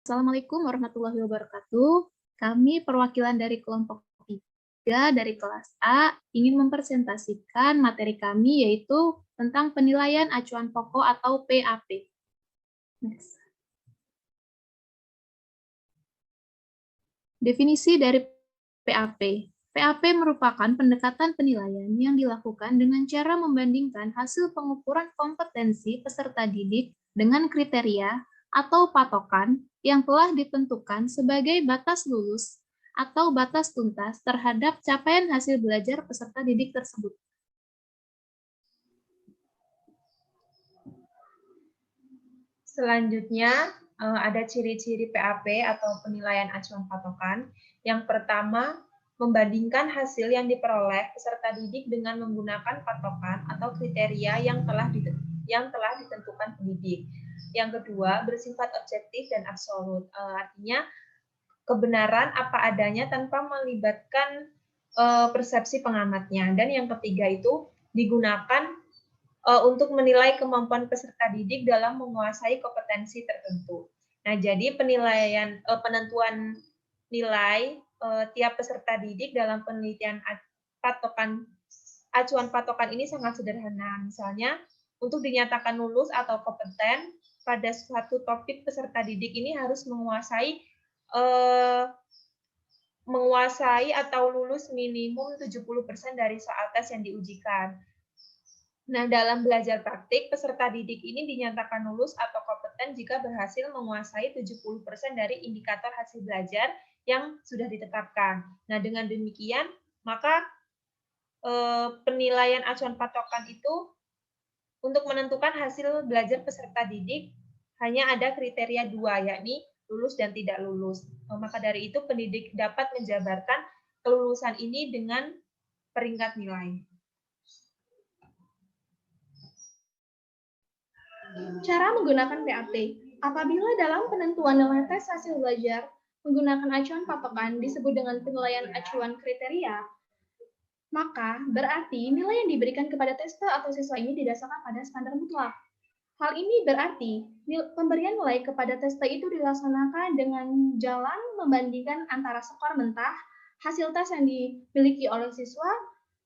Assalamualaikum warahmatullahi wabarakatuh. Kami perwakilan dari kelompok 3 dari kelas A ingin mempresentasikan materi kami yaitu tentang penilaian acuan pokok atau PAP. Next. Definisi dari PAP. PAP merupakan pendekatan penilaian yang dilakukan dengan cara membandingkan hasil pengukuran kompetensi peserta didik dengan kriteria atau patokan yang telah ditentukan sebagai batas lulus atau batas tuntas terhadap capaian hasil belajar peserta didik tersebut. Selanjutnya, ada ciri-ciri PAP atau penilaian acuan patokan. Yang pertama, membandingkan hasil yang diperoleh peserta didik dengan menggunakan patokan atau kriteria yang telah ditentukan pendidik. Yang kedua, bersifat objektif dan absolut. Artinya, kebenaran apa adanya tanpa melibatkan persepsi pengamatnya. Dan yang ketiga itu digunakan untuk menilai kemampuan peserta didik dalam menguasai kompetensi tertentu. Nah, jadi penentuan nilai tiap peserta didik dalam penelitian acuan patokan ini sangat sederhana. Misalnya, untuk dinyatakan lulus atau kompeten pada suatu topik, peserta didik ini harus menguasai atau lulus minimum 70% dari soal tes yang diujikan. Nah, dalam belajar praktik, peserta didik ini dinyatakan lulus atau kompeten jika berhasil menguasai 70% dari indikator hasil belajar yang sudah ditetapkan. Nah, dengan demikian, maka penilaian acuan patokan itu untuk menentukan hasil belajar peserta didik hanya ada kriteria 2, yakni lulus dan tidak lulus. Maka dari itu, pendidik dapat menjabarkan kelulusan ini dengan peringkat nilai. Cara menggunakan PAP. Apabila dalam penentuan nilai tes hasil belajar menggunakan acuan patokan disebut dengan penilaian acuan kriteria, maka berarti nilai yang diberikan kepada tester atau siswa ini didasarkan pada standar mutlak. Hal ini berarti pemberian nilai kepada tester itu dilaksanakan dengan jalan membandingkan antara skor mentah hasil tes yang dimiliki oleh siswa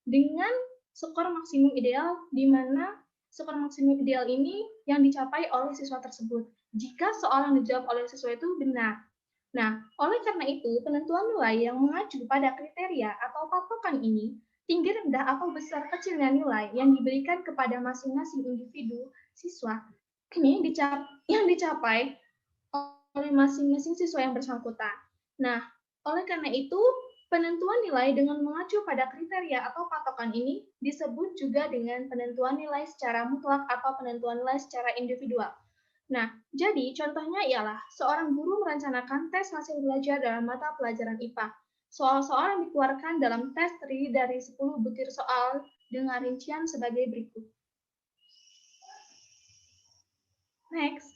dengan skor maksimum ideal, di mana skor maksimum ideal ini yang dicapai oleh siswa tersebut jika soal yang dijawab oleh siswa itu benar. Nah, oleh karena itu, penentuan nilai yang mengacu pada kriteria atau patokan ini tinggi, rendah, atau besar kecilnya nilai yang diberikan kepada masing-masing individu siswa ini yang dicapai oleh masing-masing siswa yang bersangkutan. Nah, oleh karena itu, penentuan nilai dengan mengacu pada kriteria atau patokan ini disebut juga dengan penentuan nilai secara mutlak atau penentuan nilai secara individual. Nah, jadi contohnya ialah seorang guru merencanakan tes hasil belajar dalam mata pelajaran IPA. Soal-soal yang dikeluarkan dalam tes terdiri dari 10 butir soal dengan rincian sebagai berikut. Next.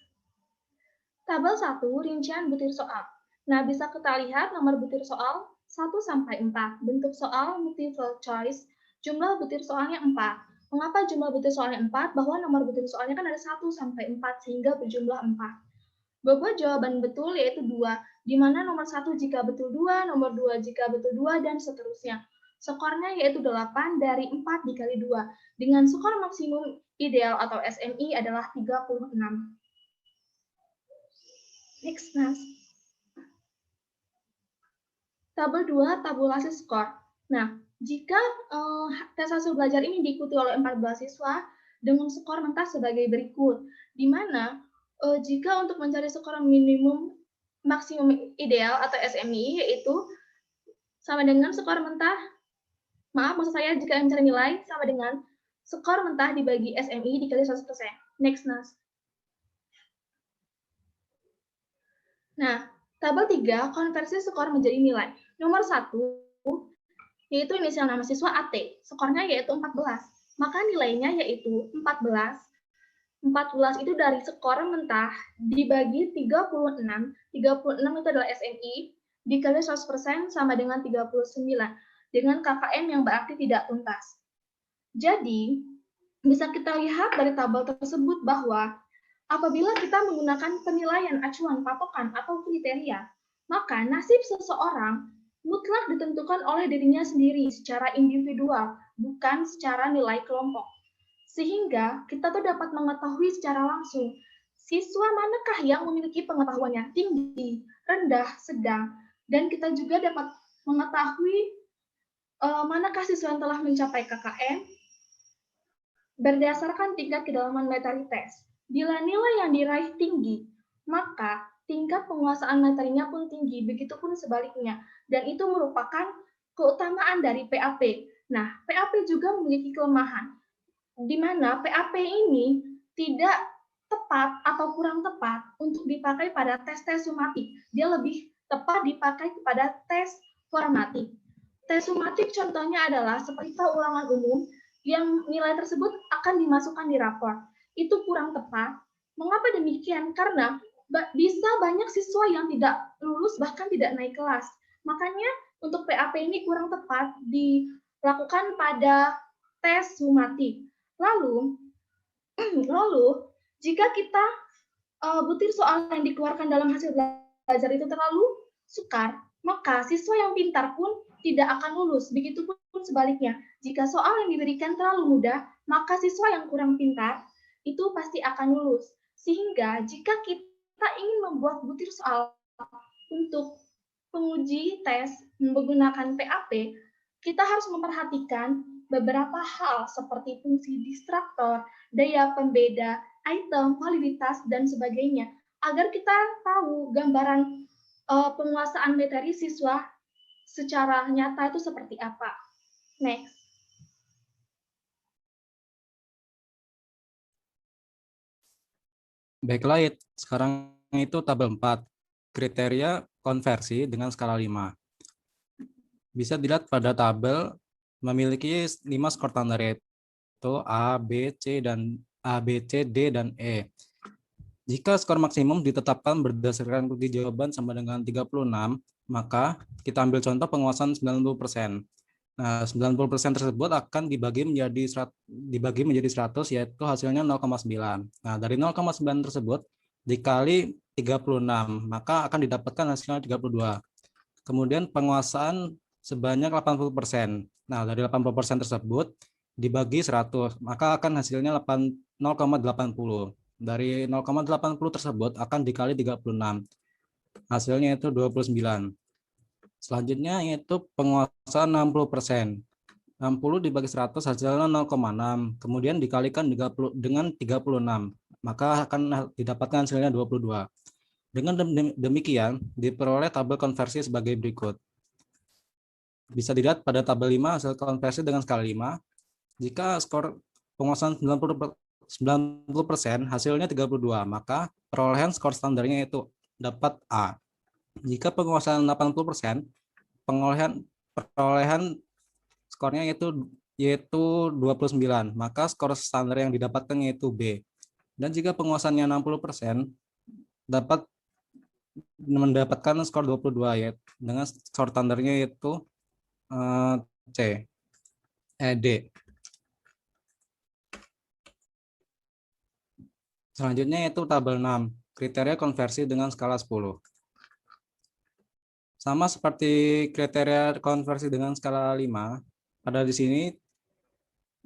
Tabel 1, rincian butir soal. Nah, bisa kita lihat nomor butir soal 1-4. Bentuk soal multiple choice, jumlah butir soalnya 4. Mengapa jumlah butir soalnya 4? Bahwa nomor butir soalnya kan ada 1-4 sehingga berjumlah 4. Bobot jawaban betul yaitu 2, di mana nomor 1 jika betul 2, nomor 2 jika betul 2, dan seterusnya. Skornya yaitu 8 dari 4 dikali 2, dengan skor maksimum ideal atau SMI adalah 36. Next, Mas. Tabel 2, tabulasi skor. Nah, jika tes hasil belajar ini diikuti oleh 14 siswa dengan skor mentah sebagai berikut, di mana jika untuk mencari skor minimum maksimum ideal atau SMI yaitu sama dengan skor mentah, maksud saya jika mencari nilai sama dengan skor mentah dibagi SMI dikali 100%. Next, Nas. Nah, tabel 3, konversi skor menjadi nilai. Nomor 1, yaitu inisial nama siswa AT. Skornya yaitu 14. Maka nilainya yaitu 14. 14 itu dari skor mentah dibagi 36. 36 itu adalah SMI, dikali 100% sama dengan 39. Dengan KKM yang berarti tidak tuntas. Jadi, bisa kita lihat dari tabel tersebut bahwa Apabila kita menggunakan penilaian acuan patokan atau kriteria, maka nasib seseorang mutlak ditentukan oleh dirinya sendiri secara individual, bukan secara nilai kelompok. Sehingga kita tuh dapat mengetahui secara langsung siswa manakah yang memiliki pengetahuannya tinggi, rendah, sedang, dan kita juga dapat mengetahui manakah siswa yang telah mencapai KKM berdasarkan tingkat kedalaman materi tes. Bila nilai yang diraih tinggi, maka tingkat penguasaan materinya pun tinggi, begitupun sebaliknya. Dan itu merupakan keutamaan dari PAP. Nah, PAP juga memiliki kelemahan, di mana PAP ini tidak tepat atau kurang tepat untuk dipakai pada tes-tes sumatif. Dia lebih tepat dipakai kepada tes formatif. Tes sumatif contohnya adalah seperti ulangan umum yang nilai tersebut akan dimasukkan di rapor. Itu kurang tepat. Mengapa demikian? Karena bisa banyak siswa yang tidak lulus bahkan tidak naik kelas. Makanya untuk PAP ini kurang tepat dilakukan pada tes sumatif. Lalu jika kita butir soal yang dikeluarkan dalam hasil belajar itu terlalu sukar, maka siswa yang pintar pun tidak akan lulus. Begitupun sebaliknya, jika soal yang diberikan terlalu mudah, maka siswa yang kurang pintar itu pasti akan lulus. Sehingga jika kita ingin membuat butir soal untuk penguji tes menggunakan PAP, kita harus memperhatikan beberapa hal seperti fungsi distraktor, daya pembeda, item, validitas, dan sebagainya, agar kita tahu gambaran penguasaan materi siswa secara nyata itu seperti apa. Next. Baiklah, sekarang itu tabel 4. Kriteria konversi dengan skala 5. Bisa dilihat pada tabel memiliki 5 skor standar, yaitu A, B, C, D, dan E. Jika skor maksimum ditetapkan berdasarkan kunci jawaban sama dengan 36, maka kita ambil contoh penguasaan 90%. Nah, 90% tersebut akan dibagi menjadi 100, yaitu hasilnya 0,9. Nah, dari 0,9 tersebut dikali 36, maka akan didapatkan hasilnya 32. Kemudian penguasaan sebanyak 80%. Nah, dari 80% tersebut dibagi 100, maka akan hasilnya 0,80. Dari 0,80 tersebut akan dikali 36. Hasilnya itu 29. Selanjutnya yaitu penguasaan 60%. 60 dibagi 100 hasilnya 0,6. Kemudian dikalikan dengan 36, maka akan didapatkan hasilnya 22. Dengan demikian diperoleh tabel konversi sebagai berikut. Bisa dilihat pada tabel 5 hasil konversi dengan skala 5. Jika skor penguasaan 90% hasilnya 32, maka perolehan skor standarnya itu dapat A. Jika penguasaan 80%, perolehan skornya yaitu 29, maka skor standar yang didapatkan yaitu B. Dan jika penguasaannya 60%, dapat mendapatkan skor 22, yaitu dengan skor standarnya yaitu D. Selanjutnya yaitu tabel 6, kriteria konversi dengan skala 10. Sama seperti kriteria konversi dengan skala 5, pada di sini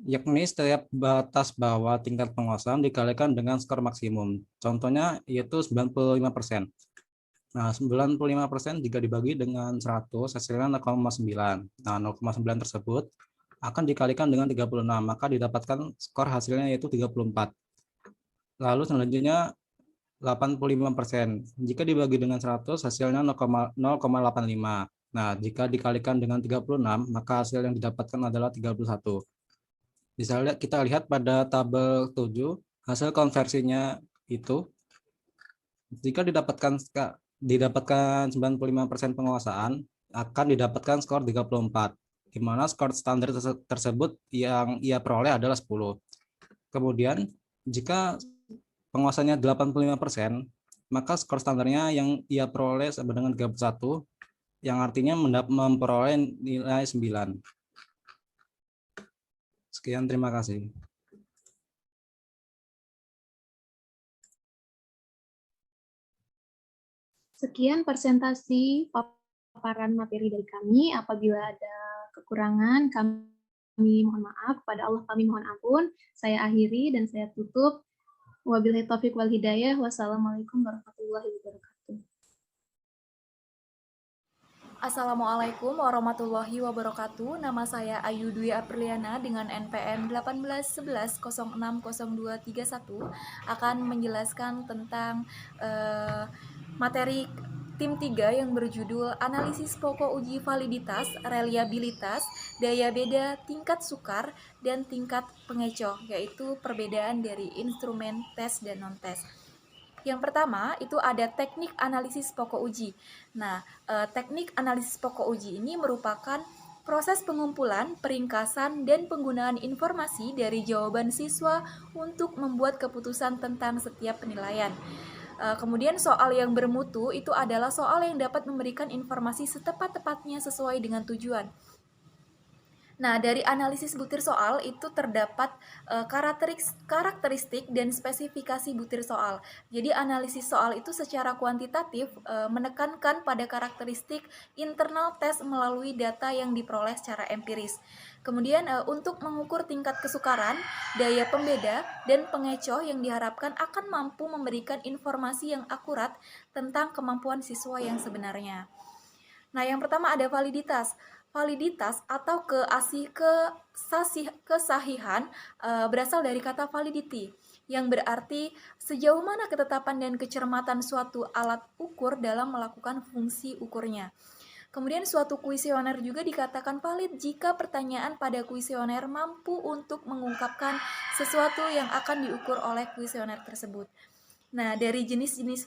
yakni setiap batas bawah tingkat penguasaan dikalikan dengan skor maksimum. Contohnya yaitu 95%. Nah, 95% jika dibagi dengan 100 hasilnya 0,9. Nah, 0,9 tersebut akan dikalikan dengan 36, maka didapatkan skor hasilnya yaitu 34. Lalu selanjutnya 85%. Jika dibagi dengan 100 hasilnya 0,85. Nah, jika dikalikan dengan 36, maka hasil yang didapatkan adalah 31. Bisa kita lihat pada tabel 7, hasil konversinya itu jika didapatkan 95% penguasaan akan didapatkan skor 34, di mana skor standar tersebut yang ia peroleh adalah 10. Kemudian jika penguasanya 85%, maka skor standarnya yang ia peroleh sama dengan 31, yang artinya memperoleh nilai 9. Sekian, terima kasih. Sekian presentasi paparan materi dari kami. Apabila ada kekurangan, kami mohon maaf. Kepada Allah kami mohon ampun. Saya akhiri dan saya tutup. Wabillahi taufiq wal hidayah. Wassalamualaikum warahmatullahi wabarakatuh. Assalamualaikum warahmatullahi wabarakatuh. Nama saya Ayu Dwi Apriliana dengan NPM 1811060231 akan menjelaskan tentang materi tim 3 yang berjudul Analisis Pokok Uji Validitas, Reliabilitas, Daya Beda Tingkat Sukar, dan Tingkat Pengecoh, yaitu perbedaan dari instrumen tes dan non-tes. Yang pertama itu ada teknik analisis pokok uji. Nah, teknik analisis pokok uji ini merupakan proses pengumpulan, peringkasan, dan penggunaan informasi dari jawaban siswa untuk membuat keputusan tentang setiap penilaian. Kemudian soal yang bermutu itu adalah soal yang dapat memberikan informasi setepat-tepatnya sesuai dengan tujuan. Nah, dari analisis butir soal itu terdapat karakteristik dan spesifikasi butir soal. Jadi analisis soal itu secara kuantitatif menekankan pada karakteristik internal tes melalui data yang diperoleh secara empiris. Kemudian untuk mengukur tingkat kesukaran, daya pembeda, dan pengecoh yang diharapkan akan mampu memberikan informasi yang akurat tentang kemampuan siswa yang sebenarnya. Nah, yang pertama ada validitas. Validitas atau kesahihan berasal dari kata validity, yang berarti sejauh mana ketetapan dan kecermatan suatu alat ukur dalam melakukan fungsi ukurnya. Kemudian suatu kuesioner juga dikatakan valid jika pertanyaan pada kuesioner mampu untuk mengungkapkan sesuatu yang akan diukur oleh kuesioner tersebut. Nah, dari jenis-jenis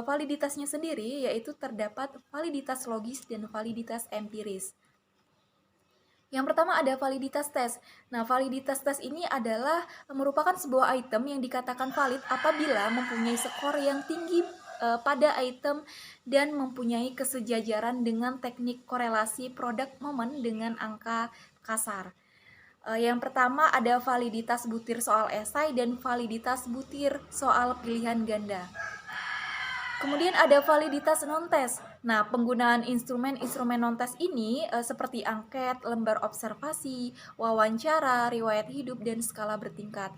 validitasnya sendiri yaitu terdapat validitas logis dan validitas empiris. Yang pertama ada validitas tes. Nah, validitas tes ini adalah merupakan sebuah item yang dikatakan valid apabila mempunyai skor yang tinggi pada item dan mempunyai kesejajaran dengan teknik korelasi produk momen dengan angka kasar. Yang pertama ada validitas butir soal esai dan validitas butir soal pilihan ganda. Kemudian ada validitas non-tes. Nah, penggunaan instrumen non-tes ini seperti angket, lembar observasi, wawancara, riwayat hidup, dan skala bertingkat.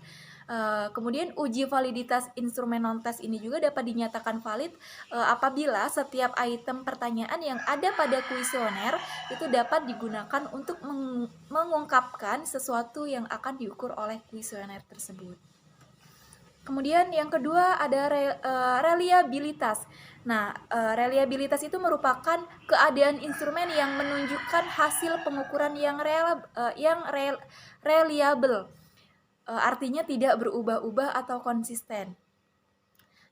Kemudian uji validitas instrumen non-tes ini juga dapat dinyatakan valid apabila setiap item pertanyaan yang ada pada kuesioner itu dapat digunakan untuk mengungkapkan sesuatu yang akan diukur oleh kuesioner tersebut. Kemudian yang kedua ada reliabilitas. Nah, reliabilitas itu merupakan keadaan instrumen yang menunjukkan hasil pengukuran yang reliable. Artinya tidak berubah-ubah atau konsisten.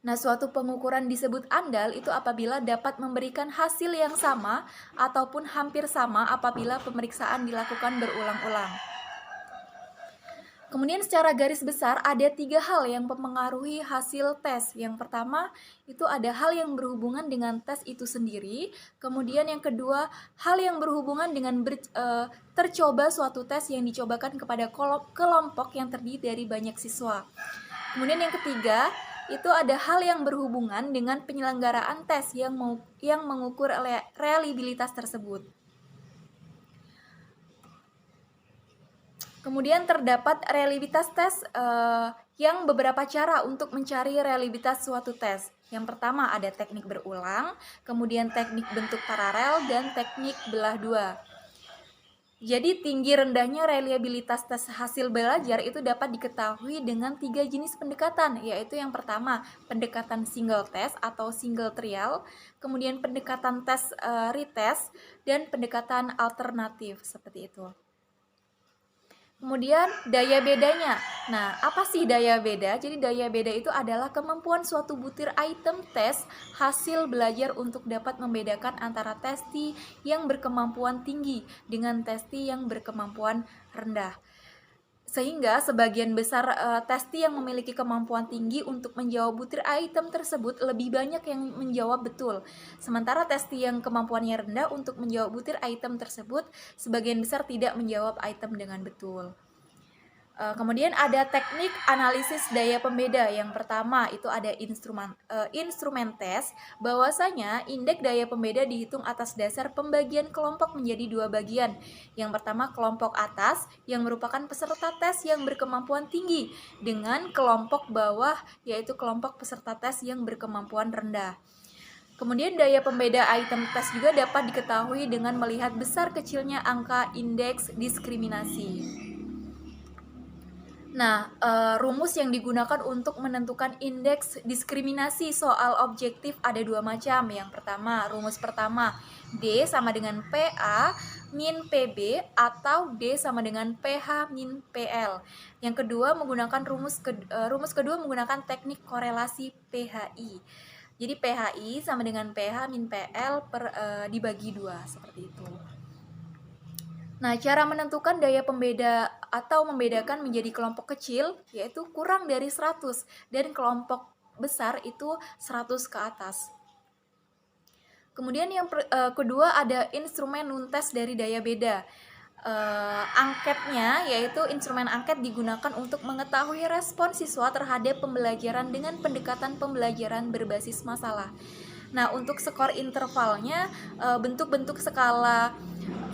Nah, suatu pengukuran disebut andal itu apabila dapat memberikan hasil yang sama ataupun hampir sama apabila pemeriksaan dilakukan berulang-ulang. Kemudian secara garis besar ada 3 hal yang mempengaruhi hasil tes. Yang pertama itu ada hal yang berhubungan dengan tes itu sendiri. Kemudian yang kedua hal yang berhubungan dengan tercoba suatu tes yang dicobakan kepada kelompok yang terdiri dari banyak siswa. Kemudian yang ketiga itu ada hal yang berhubungan dengan penyelenggaraan tes yang mengukur reliabilitas tersebut. Kemudian terdapat reliabilitas tes yang beberapa cara untuk mencari reliabilitas suatu tes. Yang pertama ada teknik berulang, kemudian teknik bentuk paralel, dan teknik belah dua. Jadi tinggi rendahnya reliabilitas tes hasil belajar itu dapat diketahui dengan 3 jenis pendekatan, yaitu yang pertama pendekatan single test atau single trial, kemudian pendekatan tes retest, dan pendekatan alternatif seperti itu. Kemudian daya bedanya. Nah, apa sih daya beda? Jadi daya beda itu adalah kemampuan suatu butir item tes hasil belajar untuk dapat membedakan antara testi yang berkemampuan tinggi dengan testi yang berkemampuan rendah. Sehingga sebagian besar testi yang memiliki kemampuan tinggi untuk menjawab butir item tersebut lebih banyak yang menjawab betul. Sementara testi yang kemampuannya rendah untuk menjawab butir item tersebut sebagian besar tidak menjawab item dengan betul. Kemudian ada teknik analisis daya pembeda. Yang pertama itu ada instrumen tes, bahwasanya indeks daya pembeda dihitung atas dasar pembagian kelompok menjadi 2 bagian. Yang pertama kelompok atas yang merupakan peserta tes yang berkemampuan tinggi dengan kelompok bawah yaitu kelompok peserta tes yang berkemampuan rendah. Kemudian daya pembeda item tes juga dapat diketahui dengan melihat besar kecilnya angka indeks diskriminasi. Nah, rumus yang digunakan untuk menentukan indeks diskriminasi soal objektif ada 2 macam. Yang pertama, rumus pertama, D sama dengan PA min PB atau D sama dengan PH min PL. Yang kedua menggunakan rumus kedua menggunakan teknik korelasi PHI. Jadi PHI sama dengan PH min PL dibagi 2, seperti itu. Nah, cara menentukan daya pembeda atau membedakan menjadi kelompok kecil yaitu kurang dari 100 dan kelompok besar itu 100 ke atas. Kemudian yang kedua ada instrumen nuntes dari daya beda. Angketnya yaitu instrumen angket digunakan untuk mengetahui respon siswa terhadap pembelajaran dengan pendekatan pembelajaran berbasis masalah. Nah, untuk skor intervalnya bentuk-bentuk skala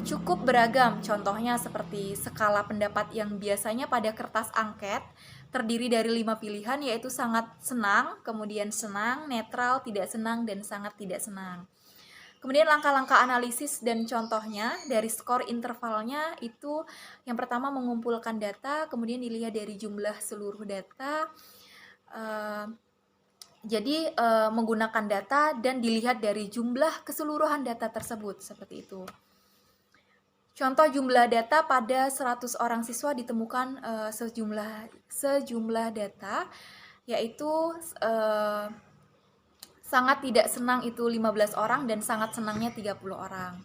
cukup beragam, contohnya seperti skala pendapat yang biasanya pada kertas angket terdiri dari 5 pilihan yaitu sangat senang, kemudian senang, netral, tidak senang, dan sangat tidak senang. Kemudian langkah-langkah analisis dan contohnya dari skor intervalnya itu yang pertama mengumpulkan data, kemudian dilihat dari jumlah seluruh data. Jadi menggunakan data dan dilihat dari jumlah keseluruhan data tersebut, seperti itu. Contoh jumlah data pada 100 orang siswa ditemukan sejumlah data, yaitu sangat tidak senang itu 15 orang dan sangat senangnya 30 orang.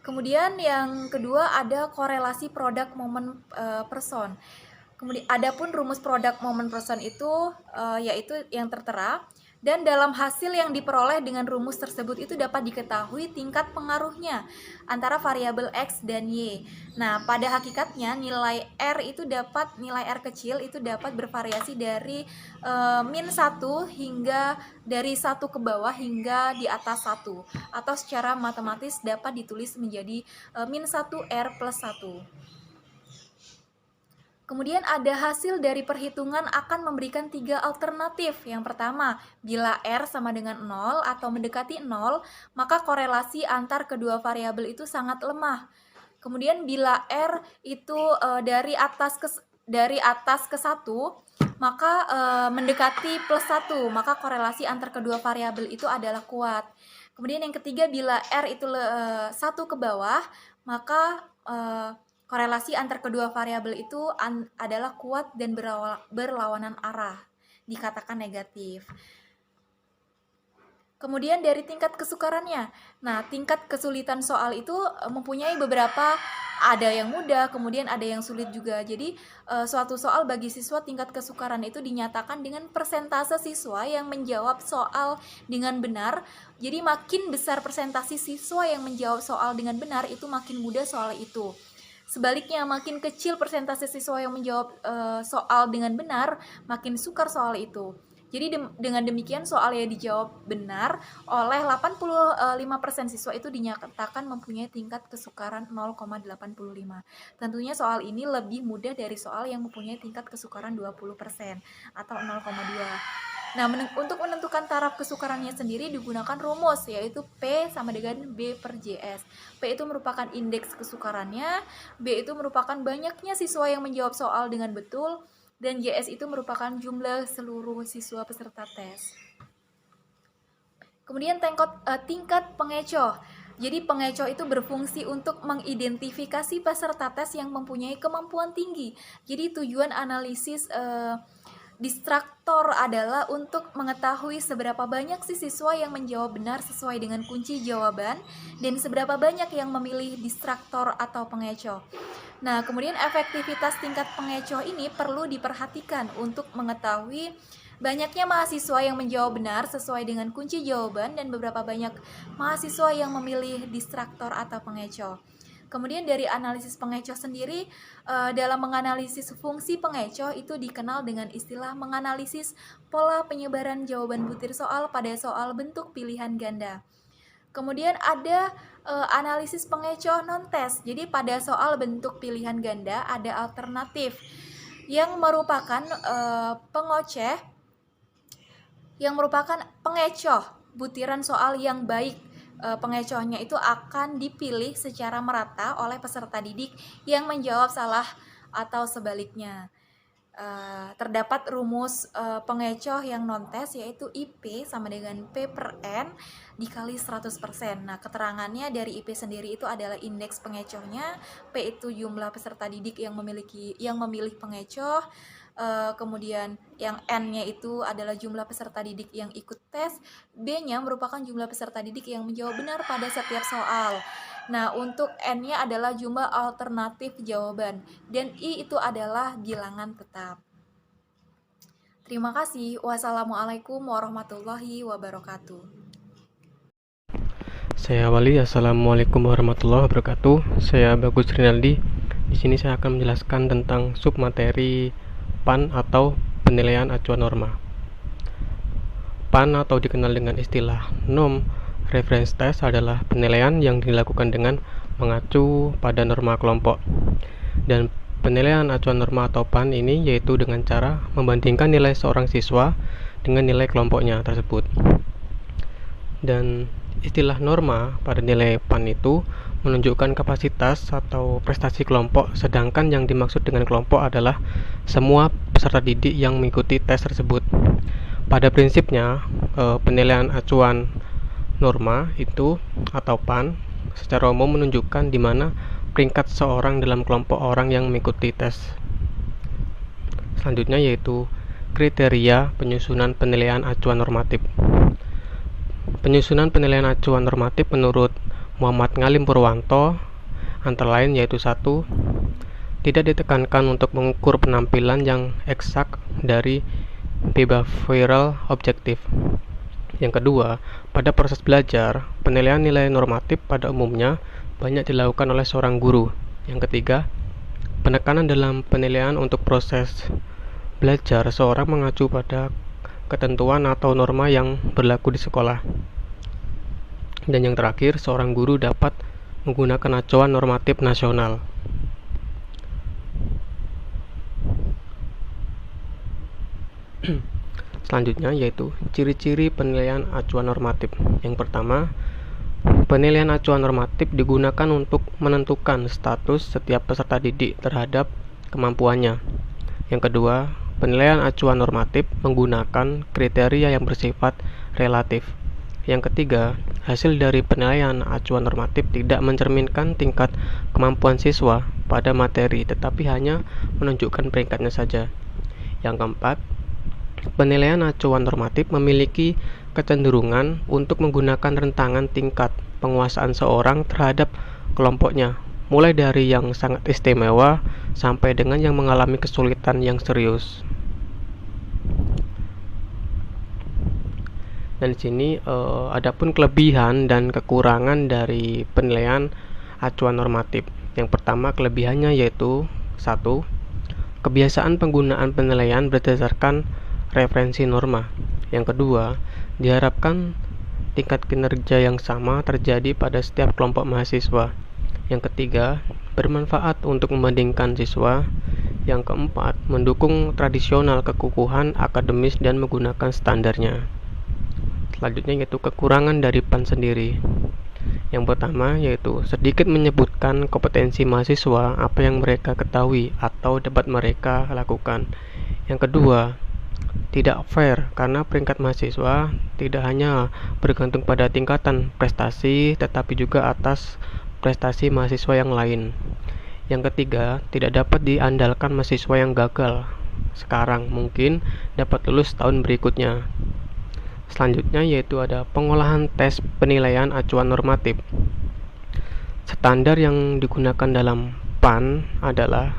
Kemudian yang kedua ada korelasi produk momen person. Kemudian adapun rumus produk momen person itu yaitu yang tertera. Dan dalam hasil yang diperoleh dengan rumus tersebut itu dapat diketahui tingkat pengaruhnya antara variabel X dan Y. Nah, pada hakikatnya nilai R kecil itu dapat bervariasi dari min 1 hingga dari 1 ke bawah hingga di atas 1. Atau secara matematis dapat ditulis menjadi min 1 R plus 1. Kemudian ada hasil dari perhitungan akan memberikan 3 alternatif. Yang pertama, bila R sama dengan 0 atau mendekati 0, maka korelasi antar kedua variabel itu sangat lemah. Kemudian bila R itu dari atas ke 1, maka mendekati plus 1, maka korelasi antar kedua variabel itu adalah kuat. Kemudian yang ketiga, bila R itu 1 ke bawah, maka korelasi antar kedua variabel itu adalah kuat dan berlawanan arah, dikatakan negatif. Kemudian dari tingkat kesukarannya. Nah, tingkat kesulitan soal itu mempunyai beberapa, ada yang mudah, kemudian ada yang sulit juga. Jadi, suatu soal bagi siswa tingkat kesukaran itu dinyatakan dengan persentase siswa yang menjawab soal dengan benar. Jadi, makin besar persentase siswa yang menjawab soal dengan benar, itu makin mudah soal itu. Sebaliknya, makin kecil persentase siswa yang menjawab soal dengan benar, makin sukar soal itu. Jadi dengan demikian soal yang dijawab benar oleh 85% siswa itu dinyatakan mempunyai tingkat kesukaran 0,85. Tentunya soal ini lebih mudah dari soal yang mempunyai tingkat kesukaran 20% atau 0,2. Nah, untuk menentukan taraf kesukarannya sendiri digunakan rumus, yaitu P sama dengan B per JS. P itu merupakan indeks kesukarannya, B itu merupakan banyaknya siswa yang menjawab soal dengan betul, dan JS itu merupakan jumlah seluruh siswa peserta tes. Kemudian tingkat pengecoh. Jadi pengecoh itu berfungsi untuk mengidentifikasi peserta tes yang mempunyai kemampuan tinggi. Jadi tujuan analisis distraktor adalah untuk mengetahui seberapa banyak si siswa yang menjawab benar sesuai dengan kunci jawaban dan seberapa banyak yang memilih distraktor atau pengecoh. Nah, kemudian efektivitas tingkat pengecoh ini perlu diperhatikan untuk mengetahui banyaknya mahasiswa yang menjawab benar sesuai dengan kunci jawaban dan beberapa banyak mahasiswa yang memilih distraktor atau pengecoh. Kemudian dari analisis pengecoh sendiri, dalam menganalisis fungsi pengecoh itu dikenal dengan istilah menganalisis pola penyebaran jawaban butir soal pada soal bentuk pilihan ganda. Kemudian ada analisis pengecoh non-tes. Jadi pada soal bentuk pilihan ganda ada alternatif yang merupakan pengecoh butiran soal yang baik. Pengecohnya itu akan dipilih secara merata oleh peserta didik yang menjawab salah atau sebaliknya. Terdapat rumus pengecoh yang non-tes, yaitu IP sama dengan P per N dikali 100%. Nah, keterangannya dari IP sendiri itu adalah indeks pengecohnya, P itu jumlah peserta didik yang memilih pengecoh, kemudian yang N-nya itu adalah jumlah peserta didik yang ikut tes, B-nya merupakan jumlah peserta didik yang menjawab benar pada setiap soal. Nah, untuk N-nya adalah jumlah alternatif jawaban, dan I itu adalah bilangan tetap. Terima kasih. Wassalamualaikum warahmatullahi wabarakatuh. Saya awali. Assalamualaikum warahmatullahi wabarakatuh. Saya Bagus Rinaldi. Di sini saya akan menjelaskan tentang submateri PAN atau penilaian acuan norma. PAN atau dikenal dengan istilah Norm Reference Test adalah penilaian yang dilakukan dengan mengacu pada norma kelompok. Dan penilaian acuan norma atau PAN ini yaitu dengan cara membandingkan nilai seorang siswa dengan nilai kelompoknya tersebut. Dan istilah norma pada nilai PAN itu menunjukkan kapasitas atau prestasi kelompok, sedangkan yang dimaksud dengan kelompok adalah semua peserta didik yang mengikuti tes tersebut. Pada prinsipnya, penilaian acuan norma itu atau PAN secara umum menunjukkan di mana peringkat seorang dalam kelompok orang yang mengikuti tes. Selanjutnya yaitu kriteria penyusunan penilaian acuan normatif. Penyusunan penilaian acuan normatif menurut Muhammad Ngalim Purwanto antara lain yaitu 1. Tidak ditekankan untuk mengukur penampilan yang eksak dari behavioral objektif. Yang kedua, pada proses belajar, penilaian nilai normatif pada umumnya banyak dilakukan oleh seorang guru. Yang ketiga, penekanan dalam penilaian untuk proses belajar seorang mengacu pada ketentuan atau norma yang berlaku di sekolah. Dan yang terakhir, seorang guru dapat menggunakan acuan normatif nasional. Selanjutnya yaitu ciri-ciri penilaian acuan normatif. Yang pertama, penilaian acuan normatif digunakan untuk menentukan status setiap peserta didik terhadap kemampuannya. Yang kedua, penilaian acuan normatif menggunakan kriteria yang bersifat relatif. Yang ketiga, hasil dari penilaian acuan normatif tidak mencerminkan tingkat kemampuan siswa pada materi, tetapi hanya menunjukkan peringkatnya saja. Yang keempat, penilaian acuan normatif memiliki kecenderungan untuk menggunakan rentangan tingkat penguasaan seorang terhadap kelompoknya, mulai dari yang sangat istimewa sampai dengan yang mengalami kesulitan yang serius. Dan di sini adapun kelebihan dan kekurangan dari penilaian acuan normatif. Yang pertama, kelebihannya yaitu 1. Kebiasaan penggunaan penilaian berdasarkan referensi norma. Yang kedua, diharapkan tingkat kinerja yang sama terjadi pada setiap kelompok mahasiswa. Yang ketiga, bermanfaat untuk membandingkan siswa. Yang keempat, mendukung tradisional kekukuhan akademis dan menggunakan standarnya. Selanjutnya yaitu kekurangan dari PAN sendiri. Yang pertama yaitu sedikit menyebutkan kompetensi mahasiswa, apa yang mereka ketahui atau dapat mereka lakukan. Yang kedua, tidak fair karena peringkat mahasiswa tidak hanya bergantung pada tingkatan prestasi tetapi juga atas prestasi mahasiswa yang lain. Yang ketiga, tidak dapat diandalkan mahasiswa yang gagal sekarang mungkin dapat lulus tahun berikutnya. Selanjutnya yaitu ada pengolahan tes penilaian acuan normatif. Standar yang digunakan dalam PAN adalah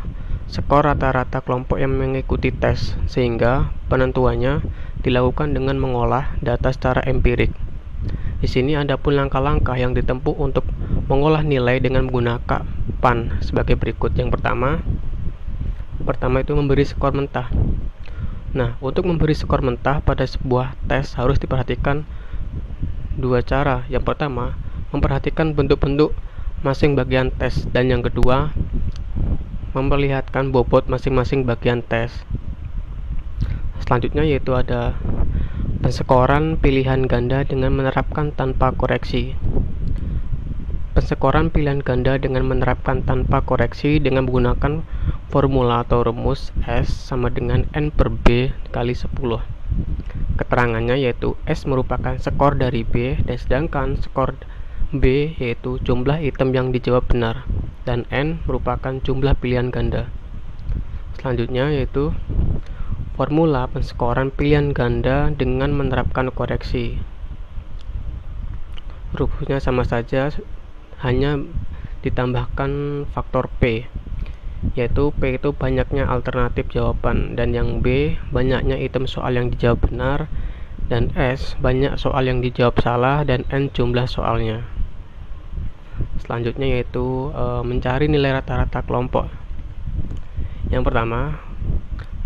skor rata-rata kelompok yang mengikuti tes, sehingga penentuannya dilakukan dengan mengolah data secara empirik. Di sini ada pun langkah-langkah yang ditempuh untuk mengolah nilai dengan menggunakan PAN sebagai berikut. Yang pertama itu memberi skor mentah. Nah, untuk memberi skor mentah pada sebuah tes harus diperhatikan dua cara. Yang pertama, memperhatikan bentuk-bentuk masing bagian tes, dan yang kedua, memperlihatkan bobot masing-masing bagian tes. Selanjutnya yaitu ada penskoran pilihan ganda dengan menerapkan tanpa koreksi. Penskoran pilihan ganda dengan menerapkan tanpa koreksi dengan menggunakan formula atau rumus S sama dengan N per B kali 10. Keterangannya yaitu S merupakan skor dari B, dan sedangkan skor B yaitu jumlah item yang dijawab benar, dan N merupakan jumlah pilihan ganda. Selanjutnya yaitu formula penskoran pilihan ganda dengan menerapkan koreksi. Rumusnya sama saja, hanya ditambahkan faktor P, yaitu P itu banyaknya alternatif jawaban, dan yang B banyaknya item soal yang dijawab benar, dan S banyak soal yang dijawab salah, dan N jumlah soalnya. Selanjutnya yaitu mencari nilai rata-rata kelompok. Yang pertama,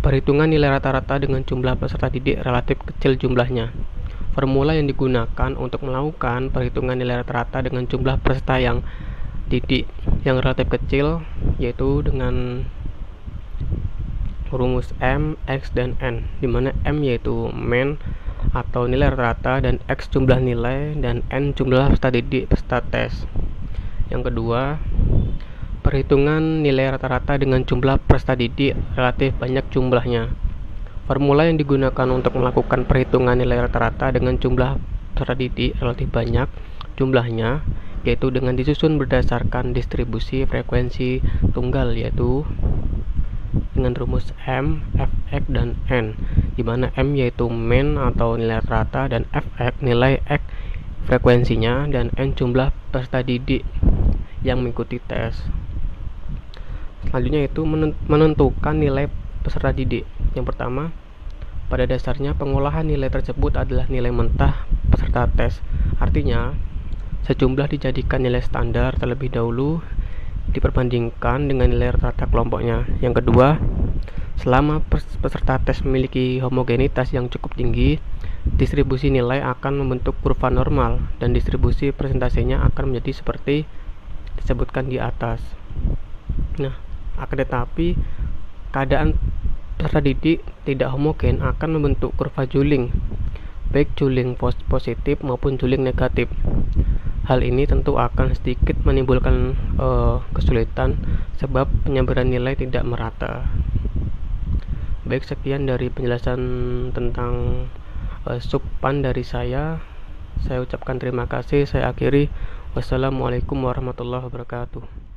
perhitungan nilai rata-rata dengan jumlah peserta didik relatif kecil jumlahnya. Formula yang digunakan untuk melakukan perhitungan nilai rata-rata dengan jumlah peserta yang didik yang relatif kecil yaitu dengan rumus M, X, dan N, di mana M yaitu mean atau nilai rata-rata, dan X jumlah nilai, dan N jumlah peserta didik peserta tes. Yang kedua, perhitungan nilai rata-rata dengan jumlah peserta didik relatif banyak jumlahnya. Formula yang digunakan untuk melakukan perhitungan nilai rata-rata dengan jumlah peserta didik relatif banyak jumlahnya yaitu dengan disusun berdasarkan distribusi frekuensi tunggal, yaitu dengan rumus M, Fx, dan N, di mana M yaitu mean atau nilai rata, dan Fx nilai X frekuensinya, dan N jumlah peserta didik yang mengikuti tes. Selanjutnya itu menentukan nilai peserta didik. Yang pertama, pada dasarnya pengolahan nilai tersebut adalah nilai mentah peserta tes. Artinya, sejumlah dijadikan nilai standar terlebih dahulu diperbandingkan dengan nilai rata-rata kelompoknya. Yang kedua, selama peserta tes memiliki homogenitas yang cukup tinggi, distribusi nilai akan membentuk kurva normal, dan distribusi persentasenya akan menjadi seperti disebutkan di atas. Nah, akan tetapi keadaan peserta didik tidak homogen akan membentuk kurva juling, baik juling positif maupun juling negatif. Hal ini tentu akan sedikit menimbulkan kesulitan sebab penyebaran nilai tidak merata. Baik, sekian dari penjelasan tentang sub-PAN dari saya. Saya ucapkan terima kasih. Saya akhiri. Wassalamualaikum warahmatullahi wabarakatuh.